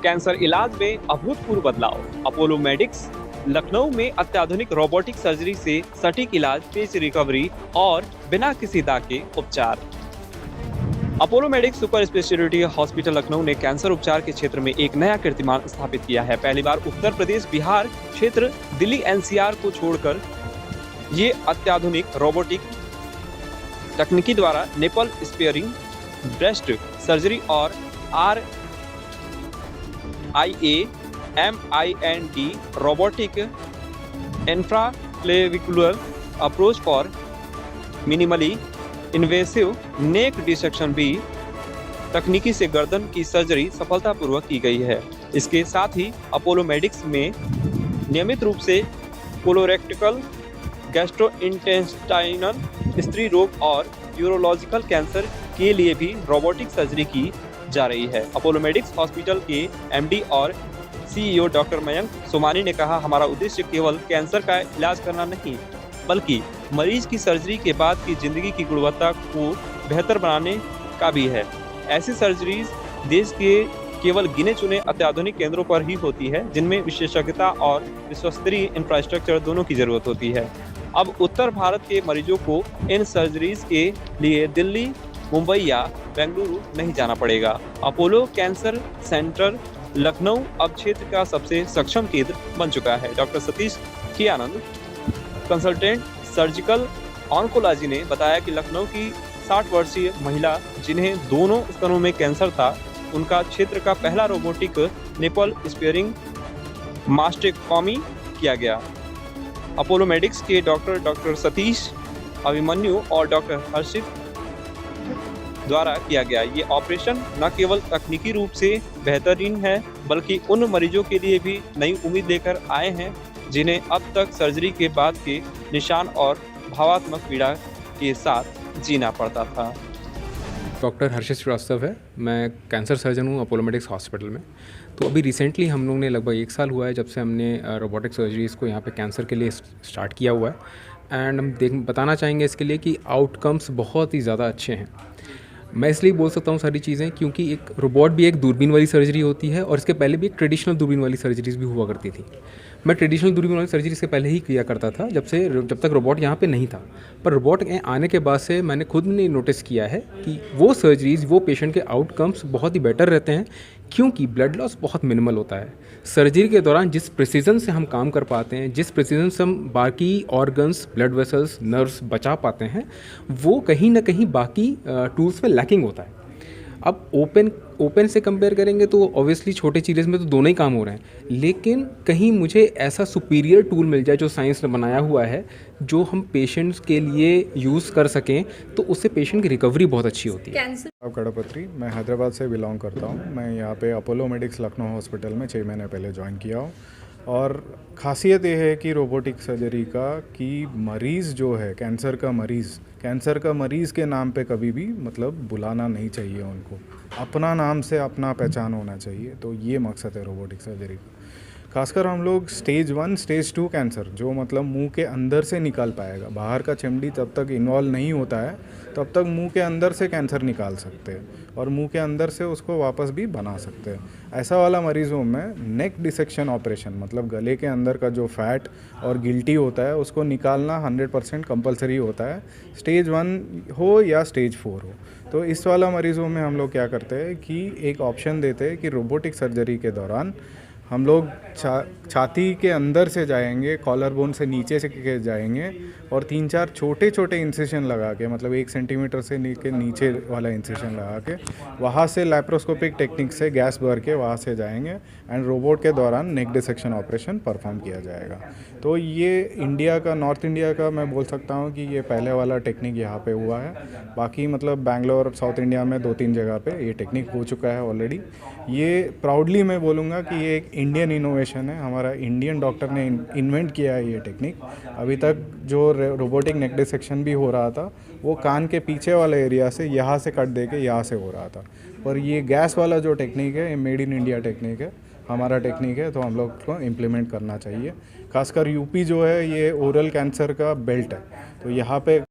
Cancer इलाज में अभूतपूर्व बदलाव। अपोलो मेडिक्स लखनऊ में अत्याधुनिक रोबोटिक सर्जरी से सटीक इलाज, तेज रिकवरी और बिना किसी दाग के उपचार। Apollo medics super speciality hospital Lucknow ने कैंसर उपचार के क्षेत्र में एक नया कीर्तिमान स्थापित किया है। पहली बार उत्तर प्रदेश, बिहार क्षेत्र, दिल्ली एनसीआर को छोड़कर ये अत्याधुनिक रोबोटिक तकनीकी द्वारा निपल स्पेयरिंग, ब्रेस्ट सर्जरी और RIAMIND robotic infraclavicular approach for minimally invasive neck dissection भी तकनीकी से गर्दन की सर्जरी सफलतापूर्वक की गई है। इसके साथ ही अपोलो मेडिक्स में नियमित रूप से कोलोरेक्टल, गैस्ट्रोइंटेस्टाइनल, स्त्री रोग और यूरोलॉजिकल कैंसर के लिए भी रोबोटिक सर्जरी की जा रही है। अपोलो मेडिक्स हॉस्पिटल के MD और CEO डॉक्टर मयंक सोमानी ने कहा, हमारा उद्देश्य केवल कैंसर का इलाज करना नहीं, बल्कि मरीज की सर्जरी के बाद की जिंदगी की गुणवत्ता को बेहतर बनाने का भी है। ऐसी सर्जरीज देश के केवल गिने चुने अत्याधुनिक केंद्रों पर ही होती है, जिनमें विशेषज्ञता और विश्वस्तरीय इंफ्रास्ट्रक्चर दोनों की जरूरत होती है। अब उत्तर भारत के मरीजों को इन सर्जरीज के लिए दिल्ली, मुंबई या बेंगलुरु नहीं जाना पड़ेगा। अपोलो कैंसर सेंटर लखनऊ अब क्षेत्र का सबसे सक्षम केंद्र बन चुका है। डॉक्टर सतीश के आनंद, कंसल्टेंट सर्जिकल ऑन्कोलॉजी ने बताया कि लखनऊ की 60 वर्षीय महिला जिन्हें दोनों स्तनों में कैंसर था, उनका क्षेत्र का पहला रोबोटिक निपल स्पेयरिंग मास्टेक्टोमी किया गया। अपोलो मेडिक्स के डॉक्टर सतीश अभिमन्यु और डॉक्टर हर्षित द्वारा किया गया ये ऑपरेशन न केवल तकनीकी रूप से बेहतरीन है, बल्कि उन मरीजों के लिए भी नई उम्मीद लेकर आए हैं जिन्हें अब तक सर्जरी के बाद के निशान और भावात्मक पीड़ा के साथ जीना पड़ता था। डॉक्टर हर्षित श्रीवास्तव है, मैं कैंसर सर्जन हूँ अपोलो मेडिक्स हॉस्पिटल में। तो अभी रिसेंटली हम लोग ने लगभग 1 साल हुआ है जब से हमने रोबोटिक सर्जरीज़ को यहाँ पे कैंसर के लिए स्टार्ट किया हुआ है। एंड हम बताना चाहेंगे इसके लिए कि आउटकम्स बहुत ही ज़्यादा अच्छे हैं। मैं इसलिए बोल सकता हूँ सारी चीज़ें क्योंकि एक रोबोट भी एक दूरबीन वाली सर्जरी होती है और इसके पहले भी एक ट्रेडिशनल दूरबीन वाली सर्जरीज भी हुआ करती थी। मैं ट्रेडिशनल दूरबीन वाली सर्जरी इसके पहले ही किया करता था जब तक रोबोट यहाँ पे नहीं था। पर रोबोट आने के बाद से मैंने खुद ने नोटिस किया है कि वो सर्जरीज, वो पेशेंट के आउटकम्स बहुत ही बेटर रहते हैं क्योंकि ब्लड लॉस बहुत मिनिमल होता है। सर्जरी के दौरान जिस प्रिसीजन से हम काम कर पाते हैं, जिस प्रिसीजन से हम बाकी ऑर्गन्स, ब्लड वेसल्स, नर्व्स बचा पाते हैं, वो कहीं ना कहीं बाकी टूल्स में लैकिंग होता है। अब ओपन से कंपेयर करेंगे तो ऑब्वियसली छोटे चीज़ में तो दोनों ही काम हो रहे हैं, लेकिन कहीं मुझे ऐसा सुपीरियर टूल मिल जाए जो साइंस ने बनाया हुआ है, जो हम पेशेंट्स के लिए यूज़ कर सकें, तो उससे पेशेंट की रिकवरी बहुत अच्छी होती है। कड़पत्री, मैं हैदराबाद से बिलोंग करता हूँ। मैं यहाँ पे अपोलो मेडिक्स लखनऊ हॉस्पिटल में 6 महीने पहले ज्वाइन किया हूँ। और ख़ासियत ये है कि रोबोटिक सर्जरी का कि मरीज़ जो है कैंसर का मरीज़ के नाम पे कभी भी मतलब बुलाना नहीं चाहिए उनको, अपना नाम से अपना पहचान होना चाहिए। तो ये मकसद है रोबोटिक सर्जरी का। खासकर हम लोग स्टेज 1, स्टेज 2 कैंसर जो मतलब मुंह के अंदर से निकाल पाएगा, बाहर का चमड़ी तब तक इन्वॉल्व नहीं होता है, तब तक मुंह के अंदर से कैंसर निकाल सकते हैं और मुंह के अंदर से उसको वापस भी बना सकते हैं। ऐसा वाला मरीज़ों में नेक डिसेक्शन ऑपरेशन, मतलब गले के अंदर का जो फैट और गिल्टी होता है उसको निकालना 100% कंपलसरी होता है, स्टेज 1 हो या स्टेज 4 हो। तो इस वाला मरीज़ों में हम लोग क्या करते हैं कि एक ऑप्शन देते हैं कि रोबोटिक सर्जरी के दौरान हम लोग छाती के अंदर से जाएंगे, कॉलर बोन से नीचे से के जाएंगे और 3-4 छोटे छोटे इंसिशन लगा के, मतलब 1 सेंटीमीटर से नीचे वाला इंसिशन लगा के वहाँ से लैप्रोस्कोपिक टेक्निक से गैस भर के वहाँ से जाएंगे एंड रोबोट के दौरान नेक डिसेक्शन ऑपरेशन परफॉर्म किया जाएगा। तो ये इंडिया का, नॉर्थ इंडिया का मैं बोल सकता हूँ कि ये पहले वाला टेक्निक यहाँ पे हुआ है। बाकी मतलब बैंगलोर, साउथ इंडिया में 2-3 जगह पे ये टेक्निक हो चुका है ऑलरेडी। ये प्राउडली मैं बोलूँगा कि ये एक इंडियन इनोवेशन है, हमारा इंडियन डॉक्टर ने इन्वेंट किया है ये टेक्निक। अभी तक जो रोबोटिक नेक डिसेक्शन भी हो रहा था वो कान के पीछे वाले एरिया से यहाँ से कट दे के यहाँ से हो रहा था, पर ये गैस वाला जो टेक्निक है ये मेड इन इंडिया टेक्निक है, हमारा टेक्निक है, तो हम लोग को इम्प्लीमेंट करना चाहिए। खासकर यूपी जो है ये ओरल कैंसर का बेल्ट है, तो यहाँ पे